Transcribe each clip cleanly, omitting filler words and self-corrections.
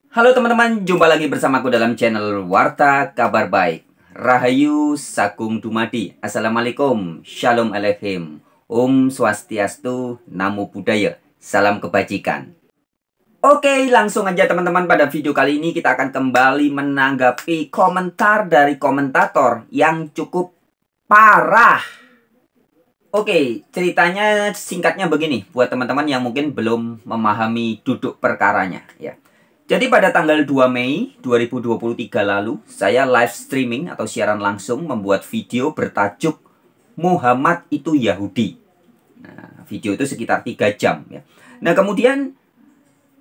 Halo teman-teman, jumpa lagi bersamaku dalam channel Warta Kabar Baik. Rahayu Sakung Dumadi. Assalamualaikum, Shalom Aleichem, Om Swastiastu, Namo Buddhaya, Salam Kebajikan. Oke, langsung aja teman-teman, pada video kali ini kita akan kembali menanggapi komentar dari komentator yang cukup parah. Oke, ceritanya singkatnya begini, buat teman-teman yang mungkin belum memahami duduk perkaranya ya. Jadi pada tanggal 2 Mei 2023 lalu, saya live streaming atau siaran langsung membuat video bertajuk Muhammad itu Yahudi. Nah, video itu sekitar 3 jam ya. Nah, kemudian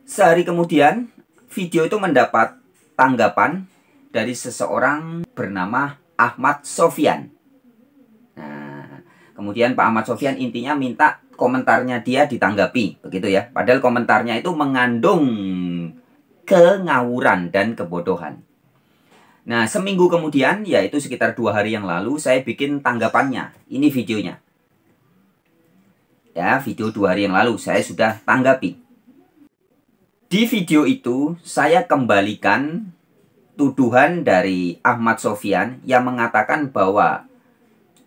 sehari kemudian video itu mendapat tanggapan dari seseorang bernama Ahmad Sofyan. Nah, kemudian Pak Ahmad Sofyan intinya minta komentarnya dia ditanggapi, begitu ya. Padahal komentarnya itu mengandung kengawuran dan kebodohan. Nah, seminggu kemudian, yaitu sekitar 2 hari yang lalu, saya bikin tanggapannya. Ini videonya. Ya, video 2 hari yang lalu saya sudah tanggapi. Di video itu, saya kembalikan tuduhan dari Ahmad Sofyan yang mengatakan bahwa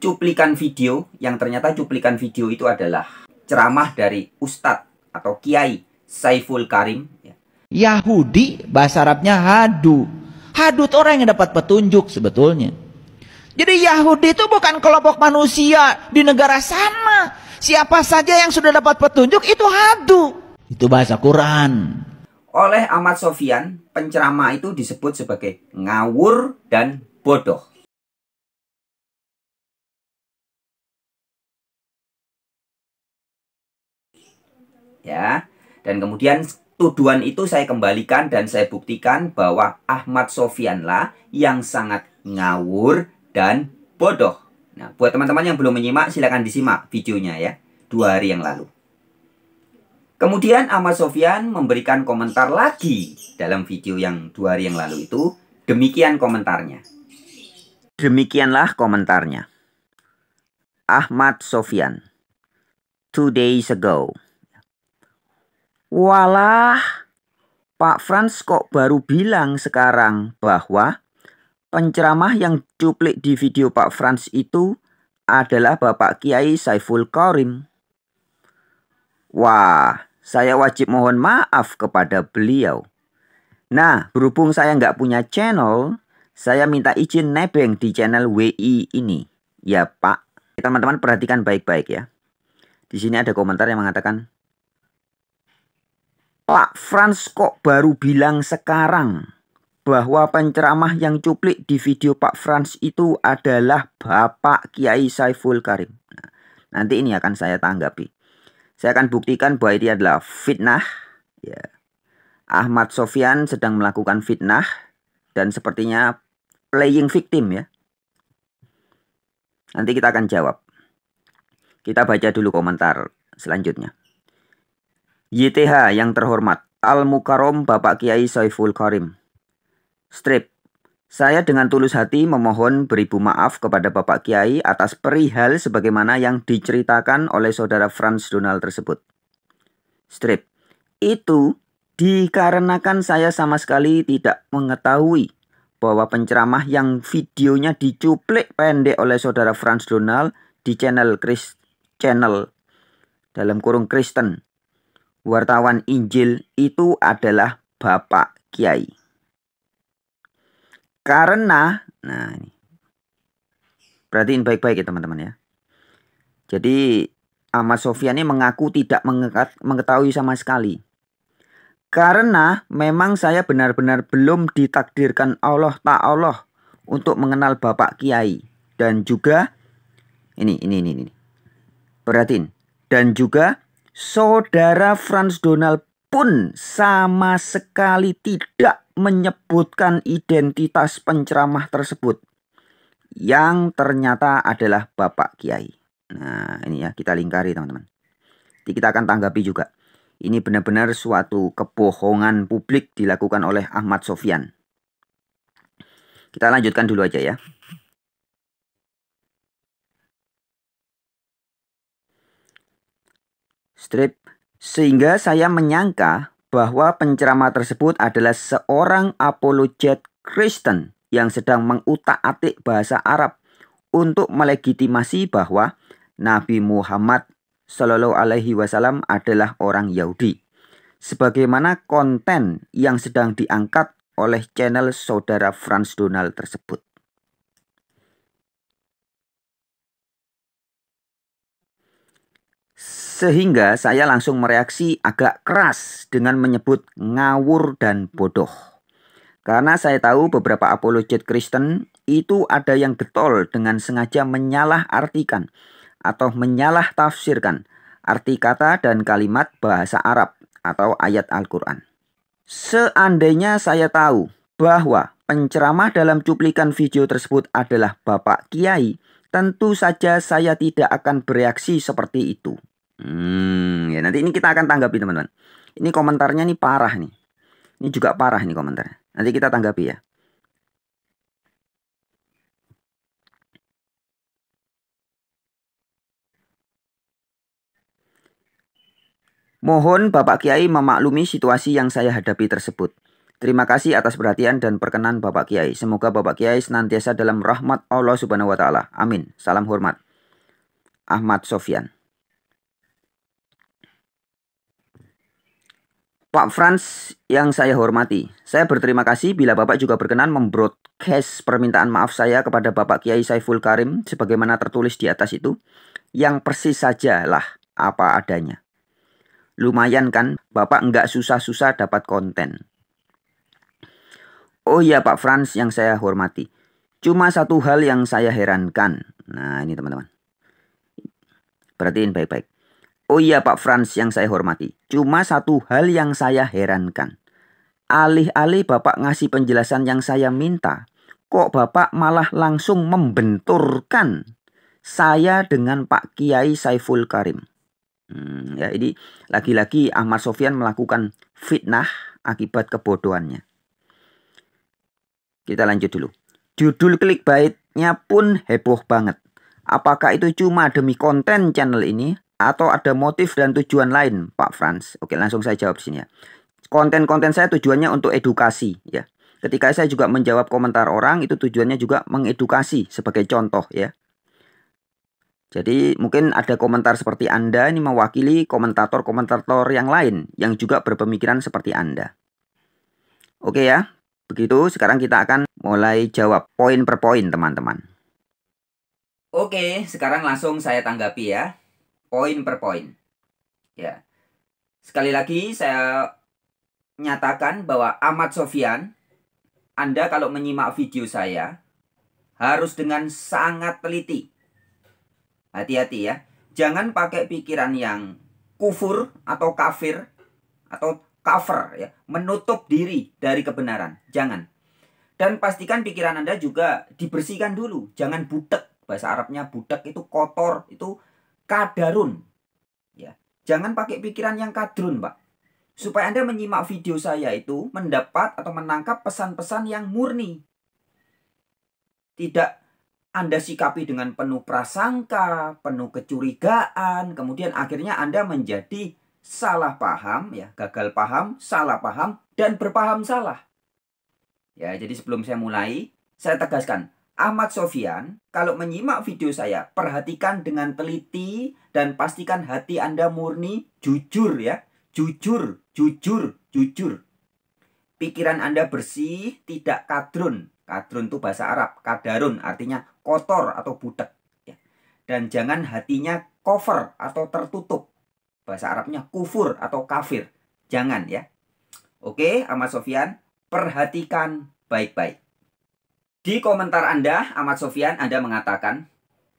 cuplikan video, yang ternyata cuplikan video itu adalah ceramah dari Ustadz atau Kiai Saiful Karim. Yahudi bahasa Arabnya hadu. Hadu itu orang yang dapat petunjuk sebetulnya. Jadi Yahudi itu bukan kelompok manusia di negara sana. Siapa saja yang sudah dapat petunjuk itu hadu. Itu bahasa Quran. Oleh Ahmad Sofyan, penceramah itu disebut sebagai ngawur dan bodoh. Ya, dan kemudian tuduhan itu saya kembalikan dan saya buktikan bahwa Ahmad Sofyanlah yang sangat ngawur dan bodoh. Nah, buat teman-teman yang belum menyimak, silakan disimak videonya ya, 2 hari yang lalu. Kemudian Ahmad Sofyan memberikan komentar lagi dalam video yang 2 hari yang lalu itu. Demikian komentarnya. Demikianlah komentarnya. Ahmad Sofyan, 2 days ago. Walah, Pak Frans kok baru bilang sekarang bahwa penceramah yang cuplik di video Pak Frans itu adalah Bapak Kiai Saiful Karim. Wah, saya wajib mohon maaf kepada beliau. Nah, berhubung saya nggak punya channel, saya minta izin nebeng di channel WI ini. Ya Pak, teman-teman perhatikan baik-baik ya. Di sini ada komentar yang mengatakan, Pak Frans kok baru bilang sekarang bahwa penceramah yang cuplik di video Pak Frans itu adalah Bapak Kiai Saiful Karim. Nah, nanti ini akan saya tanggapi. Saya akan buktikan bahwa ini adalah fitnah. Ya. Ahmad Sofyan sedang melakukan fitnah dan sepertinya playing victim ya. Nanti kita akan jawab. Kita baca dulu komentar selanjutnya. YTH yang terhormat, Al-Mukarrom Bapak Kiai Saiful Karim. Strip, saya dengan tulus hati memohon beribu maaf kepada Bapak Kiai atas perihal sebagaimana yang diceritakan oleh saudara Frans Donald tersebut. Strip, itu dikarenakan saya sama sekali tidak mengetahui bahwa penceramah yang videonya dicuplik pendek oleh saudara Frans Donald di channel dalam kurung Kristen, wartawan Injil itu adalah Bapak Kiai. Karena, nah ini, perhatiin baik-baik ya teman-teman ya. Jadi Ahmad Sofyan ini mengaku tidak mengetahui sama sekali. Karena memang saya benar-benar belum ditakdirkan Allah Ta'ala untuk mengenal Bapak Kiai. Dan juga, ini. Perhatiin. Dan juga saudara Frans Donald pun sama sekali tidak menyebutkan identitas penceramah tersebut yang ternyata adalah Bapak Kiai. Nah ini ya, kita lingkari teman-teman. Jadi kita akan tanggapi juga. Ini benar-benar suatu kebohongan publik dilakukan oleh Ahmad Sofyan. Kita lanjutkan dulu aja ya. Strip, sehingga saya menyangka bahwa penceramah tersebut adalah seorang apologet Kristen yang sedang mengutak-atik bahasa Arab untuk melegitimasi bahwa Nabi Muhammad Shallallahu Alaihi Wasallam adalah orang Yahudi. Sebagaimana konten yang sedang diangkat oleh channel saudara Frans Donald tersebut. Sehingga saya langsung mereaksi agak keras dengan menyebut ngawur dan bodoh. Karena saya tahu beberapa apologet Kristen itu ada yang getol dengan sengaja menyalah-artikan atau menyalah tafsirkan arti kata dan kalimat bahasa Arab atau ayat Al-Quran. Seandainya saya tahu bahwa penceramah dalam cuplikan video tersebut adalah Bapak Kiai, tentu saja saya tidak akan bereaksi seperti itu. Ya nanti ini kita akan tanggapi teman-teman. Ini komentarnya nih parah nih. Ini juga parah nih komentarnya. Nanti kita tanggapi ya. Mohon Bapak Kiai memaklumi situasi yang saya hadapi tersebut. Terima kasih atas perhatian dan perkenan Bapak Kiai. Semoga Bapak Kiai senantiasa dalam rahmat Allah Subhanahu wa taala. Amin. Salam hormat. Ahmad Sofyan. Pak Frans yang saya hormati, saya berterima kasih bila Bapak juga berkenan membroadcast permintaan maaf saya kepada Bapak Kiai Saiful Karim sebagaimana tertulis di atas itu, yang persis sajalah apa adanya. Lumayan kan, Bapak nggak susah-susah dapat konten. Oh iya Pak Frans yang saya hormati, cuma satu hal yang saya herankan. Nah ini teman-teman, perhatiin baik-baik. Oh iya Pak Frans yang saya hormati, cuma satu hal yang saya herankan. Alih-alih Bapak ngasih penjelasan yang saya minta, kok Bapak malah langsung membenturkan saya dengan Pak Kiai Saiful Karim. Ya ini lagi-lagi Ahmad Sofyan melakukan fitnah akibat kebodohannya. Kita lanjut dulu. Judul clickbaitnya pun heboh banget. Apakah itu cuma demi konten channel ini? Atau ada motif dan tujuan lain, Pak Frans? Oke, langsung saya jawab sini ya. Konten-konten saya tujuannya untuk edukasi ya. Ketika saya juga menjawab komentar orang, itu tujuannya juga mengedukasi sebagai contoh ya. Jadi mungkin ada komentar seperti Anda ini mewakili komentator-komentator yang lain yang juga berpemikiran seperti Anda. Oke ya, begitu sekarang kita akan mulai jawab poin per poin teman-teman. Oke, sekarang langsung saya tanggapi ya. Poin per poin. Ya. Sekali lagi saya nyatakan bahwa Ahmad Sofyan, Anda kalau menyimak video saya harus dengan sangat teliti. Hati-hati ya. Jangan pakai pikiran yang kufur atau kafir atau cover ya, menutup diri dari kebenaran. Jangan. Dan pastikan pikiran Anda juga dibersihkan dulu. Jangan butek. Bahasa Arabnya butek itu kotor, itu kadarun ya. Jangan pakai pikiran yang kadrun, Pak. Supaya Anda menyimak video saya itu mendapat atau menangkap pesan-pesan yang murni. Tidak Anda sikapi dengan penuh prasangka, penuh kecurigaan, kemudian akhirnya Anda menjadi salah paham ya, gagal paham, salah paham dan berpaham salah. Ya, jadi sebelum saya mulai, saya tegaskan Ahmad Sofyan, kalau menyimak video saya, perhatikan dengan teliti dan pastikan hati Anda murni, jujur ya. Jujur, jujur, jujur. Pikiran Anda bersih, tidak kadrun. Kadrun itu bahasa Arab, kadarun artinya kotor atau butek. Ya. Dan jangan hatinya cover atau tertutup. Bahasa Arabnya kufur atau kafir. Jangan ya. Oke, Ahmad Sofyan, perhatikan baik-baik. Di komentar Anda, Ahmad Sofyan, Anda mengatakan,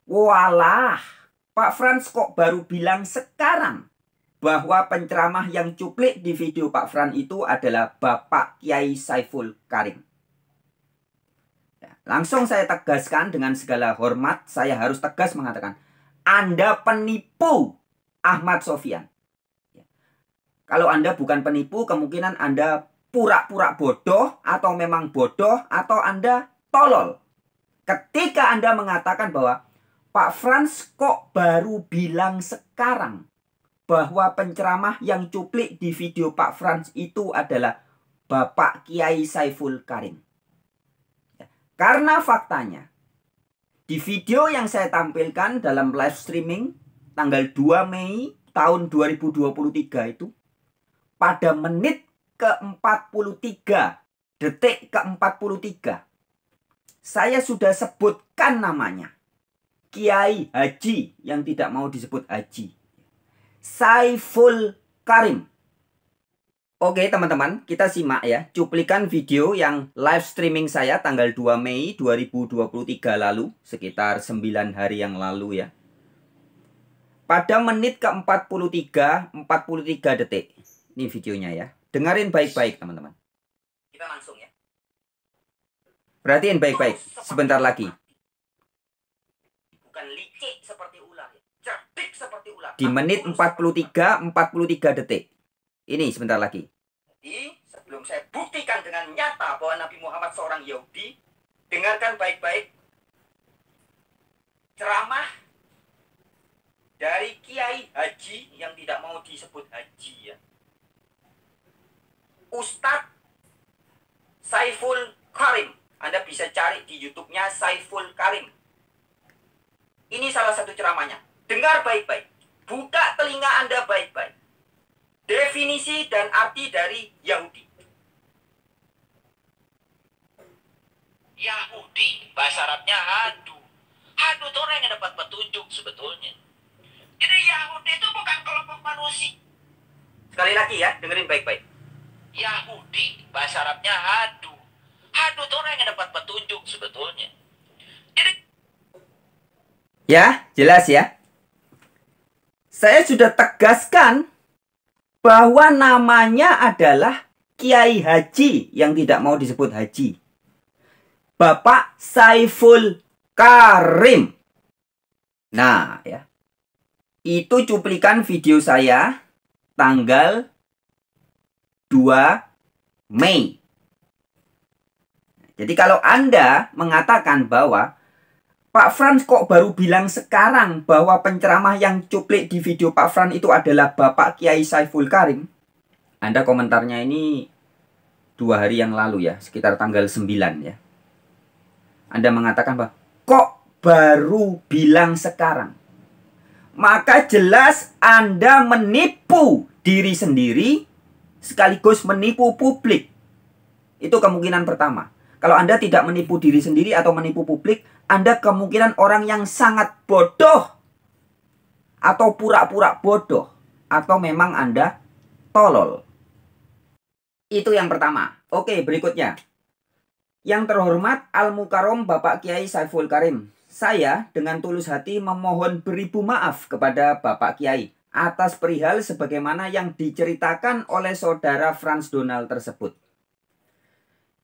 walah, Pak Frans kok baru bilang sekarang bahwa penceramah yang cuplik di video Pak Frans itu adalah Bapak Kiai Saiful Karim. Ya, langsung saya tegaskan dengan segala hormat, saya harus tegas mengatakan, Anda penipu Ahmad Sofyan. Ya. Kalau Anda bukan penipu, kemungkinan Anda pura-pura bodoh, atau memang bodoh, atau Anda tolol. Ketika Anda mengatakan bahwa Pak Frans kok baru bilang sekarang bahwa penceramah yang cuplik di video Pak Frans itu adalah Bapak Kiai Saiful Karim. Karena faktanya, di video yang saya tampilkan dalam live streaming tanggal 2 Mei tahun 2023 itu, pada menit ke-43, detik ke-43, saya sudah sebutkan namanya. Kiai Haji yang tidak mau disebut Haji, Saiful Karim. Oke teman-teman, kita simak ya cuplikan video yang live streaming saya tanggal 2 Mei 2023 lalu, sekitar 9 hari yang lalu ya. Pada menit ke-43, 43 detik. Ini videonya ya. Dengarin baik-baik teman-teman. Kita langsung ya. Perhatiin baik-baik. Sebentar lagi. Bukan licik seperti ular. Cerdik seperti ular. Di menit 43 detik. Ini sebentar lagi. Jadi sebelum saya buktikan dengan nyata bahwa Nabi Muhammad seorang Yahudi, dengarkan baik-baik ceramah dari Kiai Haji yang tidak mau disebut Haji ya. Ustadz Saiful Karim. Anda bisa cari di YouTube-nya Saiful Karim. Ini salah satu ceramahnya. Dengar baik-baik. Buka telinga Anda baik-baik. Definisi dan arti dari Yahudi. Yahudi, bahasa Arabnya hadu. Hadu itu orang yang dapat petunjuk sebetulnya. Jadi Yahudi itu bukan kelompok manusia. Sekali lagi ya, dengerin baik-baik. Yahudi, bahasa Arabnya hadu. Hadu itu orang yang dapat petunjuk sebetulnya. Jadi... Ya, jelas ya. Saya sudah tegaskan bahwa namanya adalah Kiai Haji yang tidak mau disebut Haji. Bapak Saiful Karim. Nah, ya. Itu cuplikan video saya tanggal 2 Mei. Jadi kalau Anda mengatakan bahwa Pak Frans kok baru bilang sekarang bahwa penceramah yang cuplik di video Pak Frans itu adalah Bapak Kiai Saiful Karim, Anda komentarnya ini 2 hari yang lalu ya, sekitar tanggal 9 ya. Anda mengatakan bahwa kok baru bilang sekarang. Maka jelas Anda menipu diri sendiri sekaligus menipu publik. Itu kemungkinan pertama. Kalau Anda tidak menipu diri sendiri atau menipu publik, Anda kemungkinan orang yang sangat bodoh. Atau pura-pura bodoh. Atau memang Anda tolol. Itu yang pertama. Oke, berikutnya. Yang terhormat Al-Mukarram Bapak Kiai Saiful Karim. Saya dengan tulus hati memohon beribu maaf kepada Bapak Kiai atas perihal sebagaimana yang diceritakan oleh saudara Frans Donald tersebut.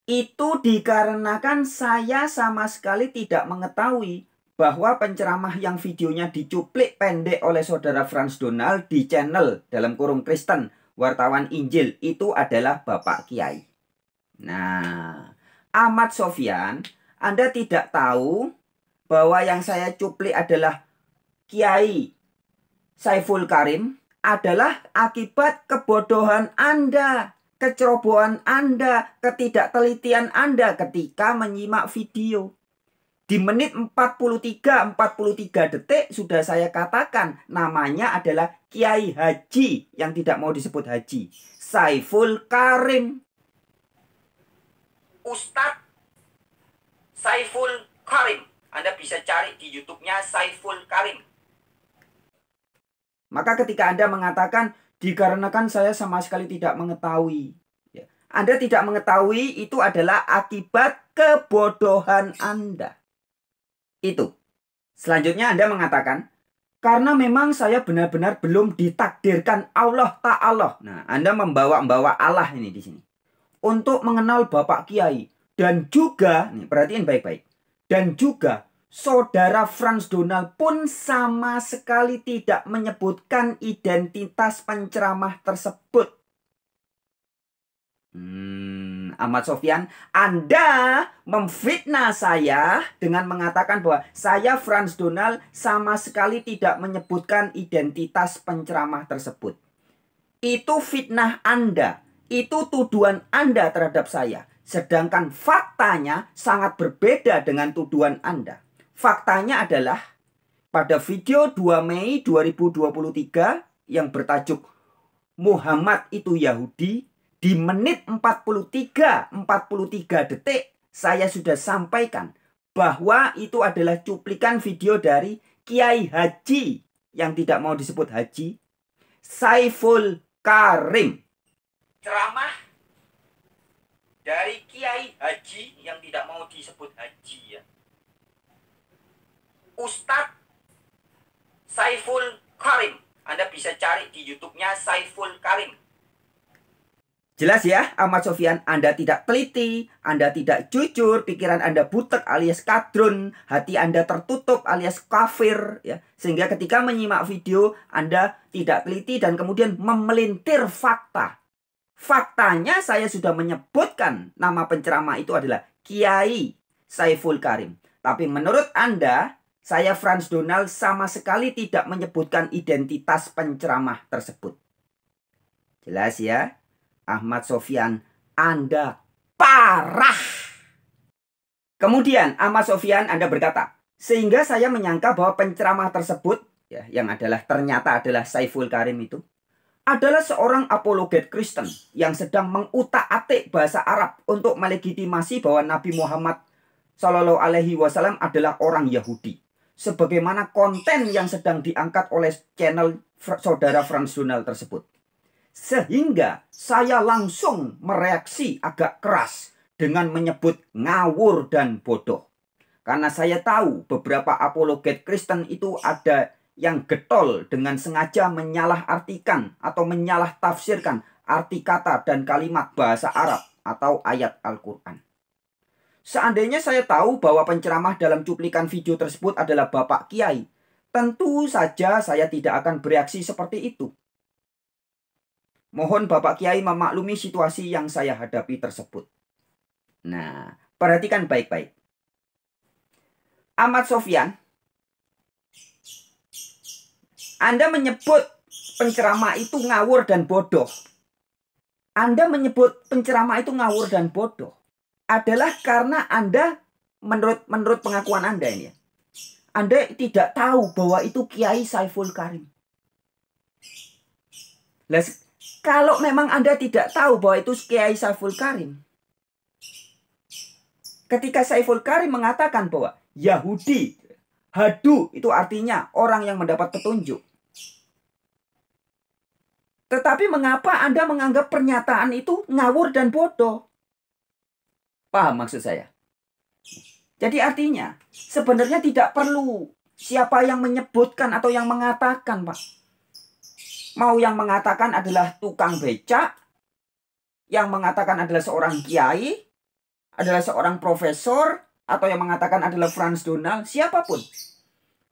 Itu dikarenakan saya sama sekali tidak mengetahui bahwa penceramah yang videonya dicuplik pendek oleh saudara Frans Donald di channel dalam kurung Kristen Wartawan Injil itu adalah Bapak Kiai. Nah, Ahmad Sofyan, Anda tidak tahu bahwa yang saya cuplik adalah Kiai Saiful Karim adalah akibat kebodohan Anda. Kecerobohan Anda, ketidaktelitian Anda ketika menyimak video. Di menit 43 detik sudah saya katakan namanya adalah Kiai Haji yang tidak mau disebut Haji. Saiful Karim. Ustadz Saiful Karim. Anda bisa cari di YouTube-nya Saiful Karim. Maka ketika Anda mengatakan dikarenakan saya sama sekali tidak mengetahui. Anda tidak mengetahui itu adalah akibat kebodohan Anda. Itu. Selanjutnya Anda mengatakan, karena memang saya benar-benar belum ditakdirkan Allah Ta'ala. Nah, Anda membawa Allah ini di sini. Untuk mengenal Bapak Kiai. Dan juga, nih, perhatiin baik-baik. Dan juga saudara Frans Donald pun sama sekali tidak menyebutkan identitas penceramah tersebut. Ahmad Sofyan, Anda memfitnah saya dengan mengatakan bahwa saya Frans Donald sama sekali tidak menyebutkan identitas penceramah tersebut. Itu fitnah Anda, itu tuduhan Anda terhadap saya. Sedangkan faktanya sangat berbeda dengan tuduhan Anda. Faktanya adalah pada video 2 Mei 2023 yang bertajuk Muhammad itu Yahudi, di menit 43 detik saya sudah sampaikan bahwa itu adalah cuplikan video dari Kiai Haji yang tidak mau disebut Haji, Saiful Karim. Ceramah dari Kiai Haji yang tidak mau disebut Haji ya. Ustadz Saiful Karim. Anda bisa cari di YouTube-nya Saiful Karim. Jelas ya, Ahmad Sofyan, Anda tidak teliti, Anda tidak jujur, pikiran Anda butek alias kadrun, hati Anda tertutup alias kafir, ya. Sehingga ketika menyimak video, Anda tidak teliti dan kemudian memelintir fakta. Faktanya saya sudah menyebutkan nama penceramah itu adalah Kiai Saiful Karim. Tapi menurut Anda, saya Frans Donald sama sekali tidak menyebutkan identitas penceramah tersebut. Jelas ya? Ahmad Sofyan, Anda parah. Kemudian Ahmad Sofyan, Anda berkata, sehingga saya menyangka bahwa penceramah tersebut, ya, yang ternyata adalah Saiful Karim itu, adalah seorang apologet Kristen yang sedang mengutak-atik bahasa Arab untuk melegitimasi bahwa Nabi Muhammad Shallallahu Alaihi Wasallam adalah orang Yahudi. Sebagaimana konten yang sedang diangkat oleh channel saudara Frans Donald tersebut. Sehingga saya langsung mereaksi agak keras dengan menyebut ngawur dan bodoh. Karena saya tahu beberapa apologet Kristen itu ada yang getol dengan sengaja menyalahartikan atau menyalah tafsirkan arti kata dan kalimat bahasa Arab atau ayat Al-Quran. Seandainya saya tahu bahwa penceramah dalam cuplikan video tersebut adalah Bapak Kiai, tentu saja saya tidak akan bereaksi seperti itu. Mohon Bapak Kiai memaklumi situasi yang saya hadapi tersebut. Nah, perhatikan baik-baik. Ahmad Sofyan, Anda menyebut penceramah itu ngawur dan bodoh. Anda menyebut penceramah itu ngawur dan bodoh adalah karena Anda, menurut pengakuan Anda ini ya, Anda tidak tahu bahwa itu Kiai Saiful Karim. Kalau memang Anda tidak tahu bahwa itu Kiai Saiful Karim, ketika Saiful Karim mengatakan bahwa Yahudi, hadu itu artinya orang yang mendapat petunjuk. Tetapi mengapa Anda menganggap pernyataan itu ngawur dan bodoh? Paham maksud saya? Jadi artinya sebenarnya tidak perlu siapa yang menyebutkan atau yang mengatakan, Pak. Mau yang mengatakan adalah tukang becak, yang mengatakan adalah seorang kiai, adalah seorang profesor, atau yang mengatakan adalah Frans Donald, siapapun.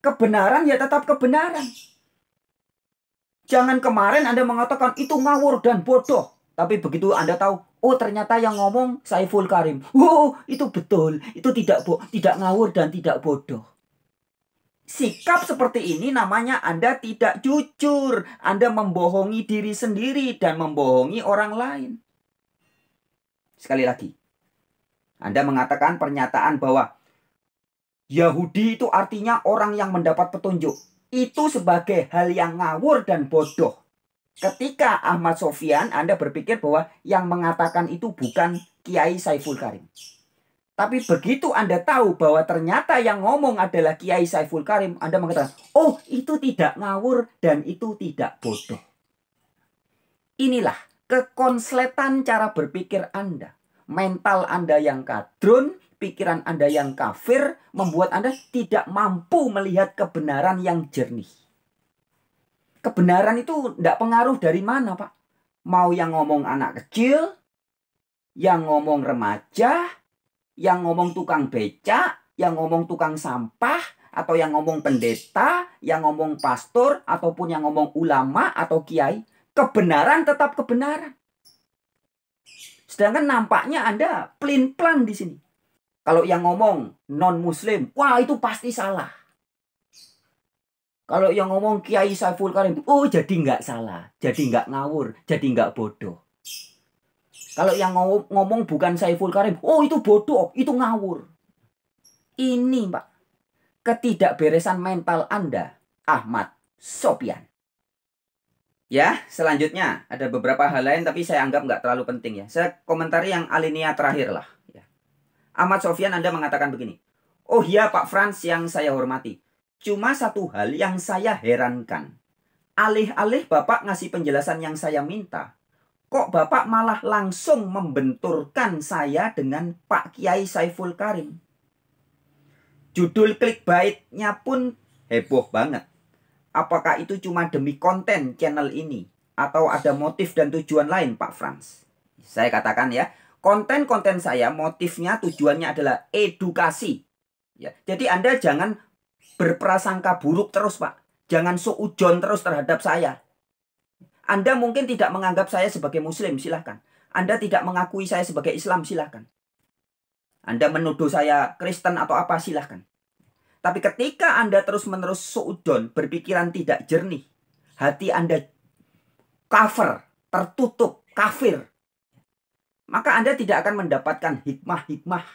Kebenaran ya tetap kebenaran. Jangan kemarin Anda mengatakan itu ngawur dan bodoh. Tapi begitu Anda tahu, oh ternyata yang ngomong Saiful Karim. Oh itu betul, itu tidak ngawur dan tidak bodoh. Sikap seperti ini namanya Anda tidak jujur. Anda membohongi diri sendiri dan membohongi orang lain. Sekali lagi, Anda mengatakan pernyataan bahwa Yahudi itu artinya orang yang mendapat petunjuk. Itu sebagai hal yang ngawur dan bodoh. Ketika Ahmad Sofyan, Anda berpikir bahwa yang mengatakan itu bukan Kiai Saiful Karim. Tapi begitu Anda tahu bahwa ternyata yang ngomong adalah Kiai Saiful Karim, Anda mengatakan, oh itu tidak ngawur dan itu tidak bodoh. Inilah kekonsletan cara berpikir Anda. Mental Anda yang kadrun, pikiran Anda yang kafir, membuat Anda tidak mampu melihat kebenaran yang jernih. Kebenaran itu tidak pengaruh dari mana, Pak. Mau yang ngomong anak kecil, yang ngomong remaja, yang ngomong tukang becak, yang ngomong tukang sampah, atau yang ngomong pendeta, yang ngomong pastor, ataupun yang ngomong ulama atau kiai, kebenaran tetap kebenaran. Sedangkan nampaknya Anda pelin-pelan di sini. Kalau yang ngomong non-muslim, wah itu pasti salah. Kalau yang ngomong Kiai Saiful Karim, oh jadi nggak salah, jadi nggak ngawur, jadi nggak bodoh. Kalau yang ngomong bukan Saiful Karim, oh itu bodoh, itu ngawur. Ini Pak, ketidakberesan mental Anda, Ahmad Sofyan. Ya, selanjutnya ada beberapa hal lain tapi saya anggap nggak terlalu penting ya. Saya komentari yang alinea terakhir lah. Ya. Ahmad Sofyan, Anda mengatakan begini. Oh iya Pak Frans yang saya hormati. Cuma satu hal yang saya herankan. Alih-alih Bapak ngasih penjelasan yang saya minta, kok Bapak malah langsung membenturkan saya dengan Pak Kiai Saiful Karim. Judul clickbait-nya pun heboh banget. Apakah itu cuma demi konten channel ini? Atau ada motif dan tujuan lain Pak Frans? Saya katakan ya, konten-konten saya motifnya tujuannya adalah edukasi. Ya, jadi Anda jangan berprasangka buruk terus Pak. Jangan suudzon terus terhadap saya. Anda mungkin tidak menganggap saya sebagai muslim, silahkan. Anda tidak mengakui saya sebagai Islam, silahkan. Anda menuduh saya Kristen atau apa, silahkan. Tapi ketika Anda terus-menerus suudzon, berpikiran tidak jernih, hati Anda kafir, tertutup, kafir, maka Anda tidak akan mendapatkan hikmah-hikmah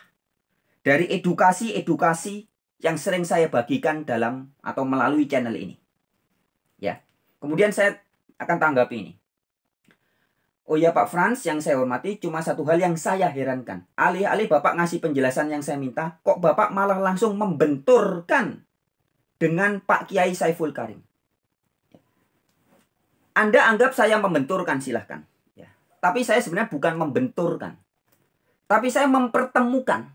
dari edukasi-edukasi yang sering saya bagikan dalam atau melalui channel ini. Ya. Kemudian saya akan tanggapi ini. Oh ya Pak Frans yang saya hormati, cuma satu hal yang saya herankan. Alih-alih Bapak ngasih penjelasan yang saya minta, kok Bapak malah langsung membenturkan dengan Pak Kiai Saiful Karim. Anda anggap saya membenturkan, silahkan. Ya. Tapi saya sebenarnya bukan membenturkan. Tapi saya mempertemukan.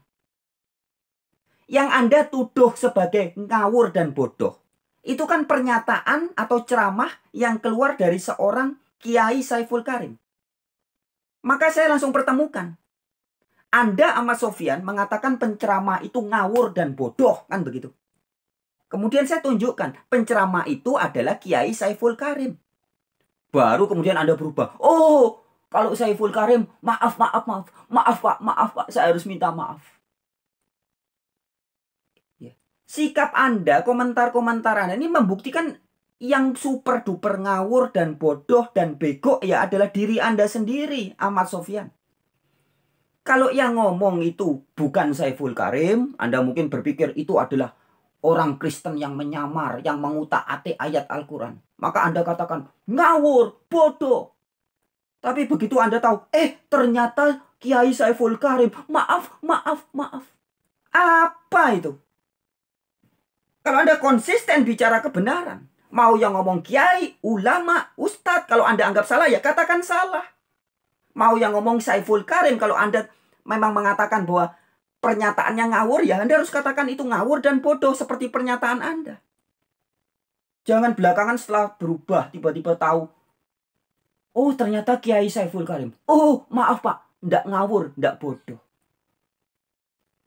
Yang Anda tuduh sebagai ngawur dan bodoh. Itu kan pernyataan atau ceramah yang keluar dari seorang Kiai Saiful Karim. Maka saya langsung pertemukan. Anda Ahmad Sofyan mengatakan penceramah itu ngawur dan bodoh, kan begitu. Kemudian saya tunjukkan penceramah itu adalah Kiai Saiful Karim. Baru kemudian Anda berubah. Oh, kalau Saiful Karim, maaf Pak, saya harus minta maaf. Ya. Sikap Anda, komentar-komentar Anda ini membuktikan yang super duper ngawur dan bodoh dan bego ya adalah diri Anda sendiri, Ahmad Sofyan. Kalau yang ngomong itu bukan Saiful Karim, Anda mungkin berpikir itu adalah orang Kristen yang menyamar, yang mengutak-atik ayat Al-Quran. Maka Anda katakan, ngawur, bodoh. Tapi begitu Anda tahu, ternyata Kiai Saiful Karim, maaf. Apa itu? Kalau Anda konsisten bicara kebenaran, mau yang ngomong kiai, ulama, ustadz, kalau Anda anggap salah ya katakan salah. Mau yang ngomong Saiful Karim, kalau Anda memang mengatakan bahwa pernyataannya ngawur, ya Anda harus katakan itu ngawur dan bodoh seperti pernyataan Anda. Jangan belakangan setelah berubah tiba-tiba tahu, oh ternyata Kiai Saiful Karim. Oh maaf Pak, ndak ngawur, ndak bodoh.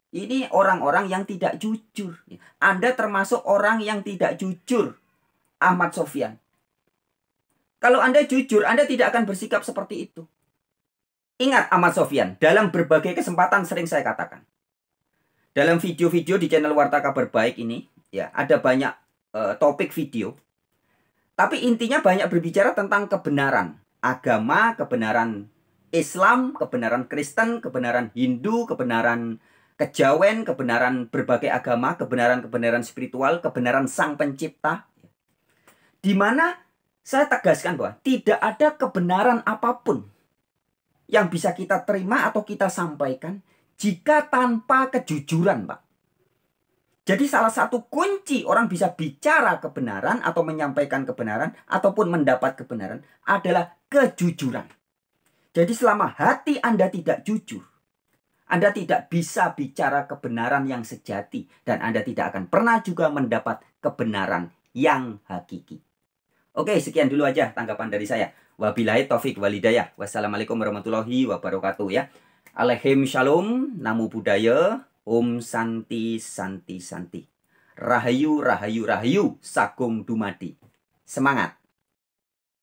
Ini orang-orang yang tidak jujur. Anda termasuk orang yang tidak jujur, Ahmad Sofyan. Kalau Anda jujur, Anda tidak akan bersikap seperti itu. Ingat Ahmad Sofyan, dalam berbagai kesempatan sering saya katakan. Dalam video-video di channel Warta Kabar Baik ini, ya ada banyak topik video. Tapi intinya banyak berbicara tentang kebenaran agama, kebenaran Islam, kebenaran Kristen, kebenaran Hindu, kebenaran kejawen, kebenaran berbagai agama, kebenaran-kebenaran spiritual, kebenaran Sang Pencipta. Di mana saya tegaskan bahwa tidak ada kebenaran apapun yang bisa kita terima atau kita sampaikan jika tanpa kejujuran, Pak. Jadi salah satu kunci orang bisa bicara kebenaran atau menyampaikan kebenaran ataupun mendapat kebenaran adalah kejujuran. Jadi selama hati Anda tidak jujur, Anda tidak bisa bicara kebenaran yang sejati dan Anda tidak akan pernah juga mendapat kebenaran yang hakiki. Oke, sekian dulu aja tanggapan dari saya. Wabillahi taufik walhidayah. Wassalamualaikum warahmatullahi wabarakatuh ya. Alaikum shalom, namo buddhaya, om santi santi santi. Rahayu rahayu rahayu, sagung dumadi. Semangat.